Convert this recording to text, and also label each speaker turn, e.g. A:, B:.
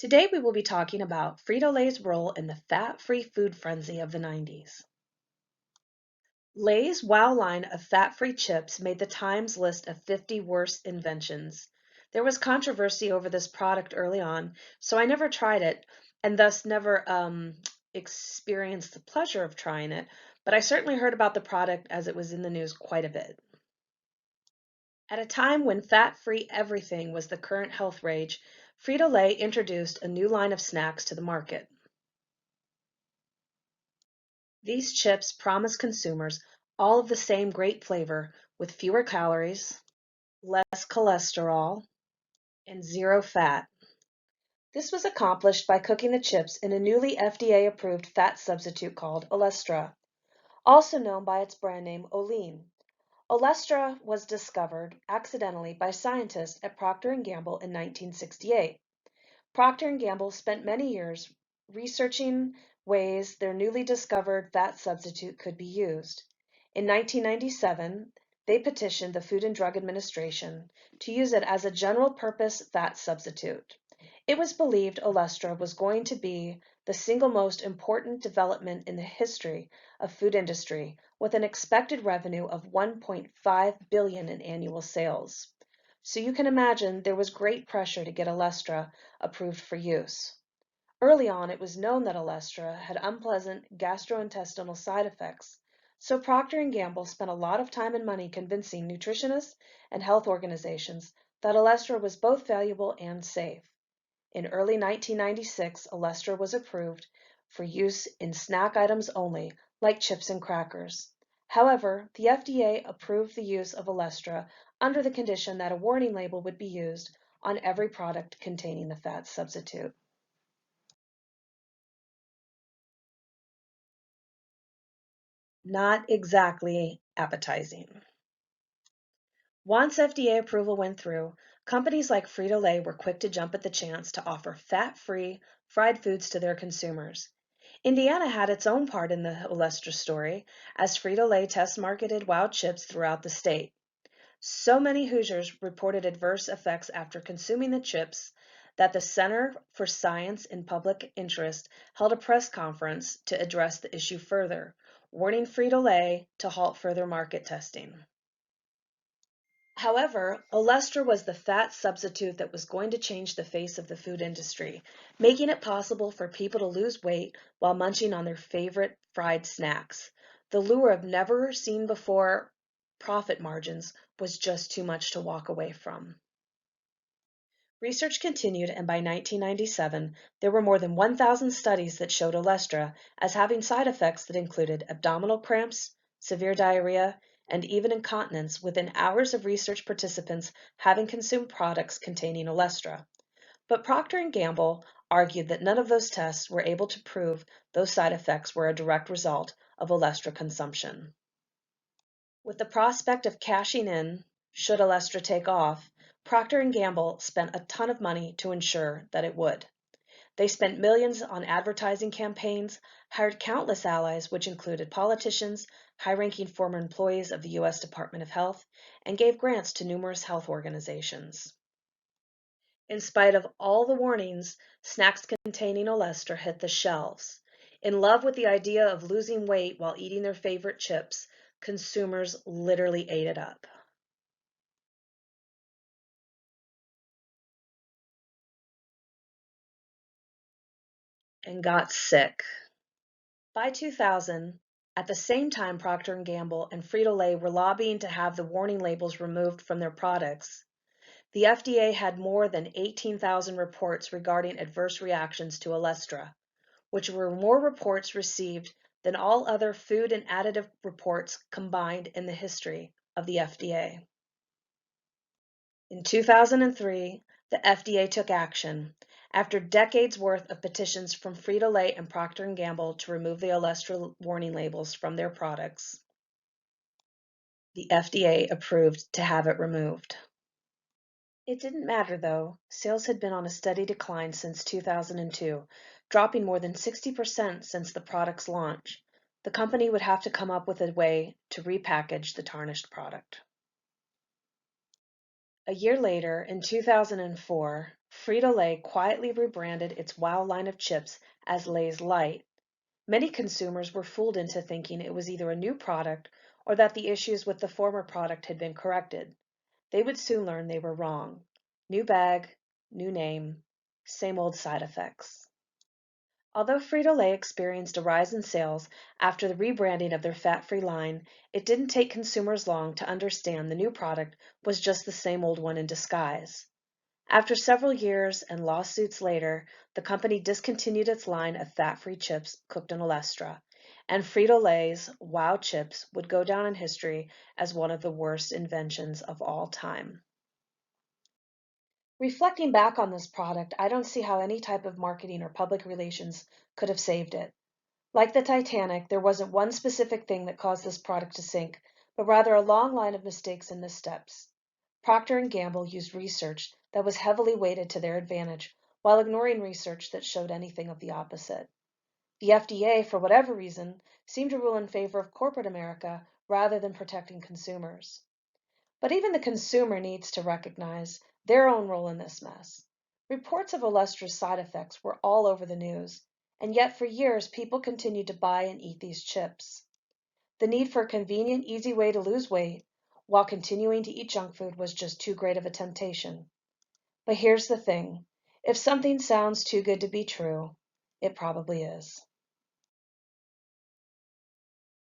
A: Today we will be talking about Frito-Lay's role in the fat-free food frenzy of the 90s. Lay's Wow line of fat-free chips made the Times list of 50 worst inventions. There was controversy over this product early on, so I never tried it and thus never experienced the pleasure of trying it, but I certainly heard about the product as it was in the news quite a bit. At a time when fat-free everything was the current health rage, Frito-Lay introduced a new line of snacks to the market. These chips promise consumers all of the same great flavor with fewer calories, less cholesterol, and zero fat. This was accomplished by cooking the chips in a newly FDA-approved fat substitute called Olestra, also known by its brand name Olean. Olestra was discovered accidentally by scientists at Procter & Gamble in 1968. Procter & Gamble spent many years researching ways their newly discovered fat substitute could be used. In 1997, they petitioned the Food and Drug Administration to use it as a general-purpose fat substitute. It was believed Olestra was going to be the single most important development in the history of food industry, with an expected revenue of $1.5 billion in annual sales. So you can imagine there was great pressure to get Olestra approved for use. Early on, it was known that Olestra had unpleasant gastrointestinal side effects, so Procter & Gamble spent a lot of time and money convincing nutritionists and health organizations that Olestra was both valuable and safe. In early 1996, Olestra was approved for use in snack items only, like chips and crackers. However, the FDA approved the use of Olestra under the condition that a warning label would be used on every product containing the fat substitute. Not exactly appetizing. Once FDA approval went through, companies like Frito-Lay were quick to jump at the chance to offer fat-free fried foods to their consumers. Indiana had its own part in the Olestra story, as Frito-Lay test marketed Wow chips throughout the state. So many Hoosiers reported adverse effects after consuming the chips that the Center for Science and Public Interest held a press conference to address the issue further, warning Frito-Lay to halt further market testing. However, Olestra was the fat substitute that was going to change the face of the food industry, making it possible for people to lose weight while munching on their favorite fried snacks. The lure of never seen before profit margins was just too much to walk away from. Research continued, and by 1997, there were more than 1,000 studies that showed Olestra as having side effects that included abdominal cramps, severe diarrhea, and even incontinence within hours of research participants having consumed products containing Olestra. But Procter & Gamble argued that none of those tests were able to prove those side effects were a direct result of Olestra consumption. With the prospect of cashing in, should Olestra take off, Procter & Gamble spent a ton of money to ensure that it would. They spent millions on advertising campaigns, hired countless allies, which included politicians, high-ranking former employees of the U.S. Department of Health, and gave grants to numerous health organizations. In spite of all the warnings, snacks containing Olestra hit the shelves. In love with the idea of losing weight while eating their favorite chips, consumers literally ate it up. And got sick. By 2000, at the same time Procter & Gamble and Frito-Lay were lobbying to have the warning labels removed from their products, the FDA had more than 18,000 reports regarding adverse reactions to Olestra, which were more reports received than all other food and additive reports combined in the history of the FDA. In 2003, the FDA took action. After decades worth of petitions from Frito-Lay and Procter & Gamble to remove the Olestra warning labels from their products, the FDA approved to have it removed. It didn't matter though. Sales had been on a steady decline since 2002, dropping more than 60% since the product's launch. The company would have to come up with a way to repackage the tarnished product. A year later, in 2004, Frito-Lay quietly rebranded its Wow line of chips as Lay's Light. Many consumers were fooled into thinking it was either a new product or that the issues with the former product had been corrected. They would soon learn they were wrong. New bag, new name, same old side effects. Although Frito-Lay experienced a rise in sales after the rebranding of their fat-free line, it didn't take consumers long to understand the new product was just the same old one in disguise. After several years and lawsuits later, the company discontinued its line of fat-free chips cooked in Olestra, and Frito-Lay's Wow chips would go down in history as one of the worst inventions of all time. Reflecting back on this product, I don't see how any type of marketing or public relations could have saved it. Like the Titanic, there wasn't one specific thing that caused this product to sink, but rather a long line of mistakes and missteps. Procter & Gamble used research that was heavily weighted to their advantage, while ignoring research that showed anything of the opposite. The FDA, for whatever reason, seemed to rule in favor of corporate America rather than protecting consumers. But even the consumer needs to recognize their own role in this mess. Reports of Olestra's side effects were all over the news, and yet for years people continued to buy and eat these chips. The need for a convenient, easy way to lose weight while continuing to eat junk food was just too great of a temptation. But here's the thing, if something sounds too good to be true, it probably is.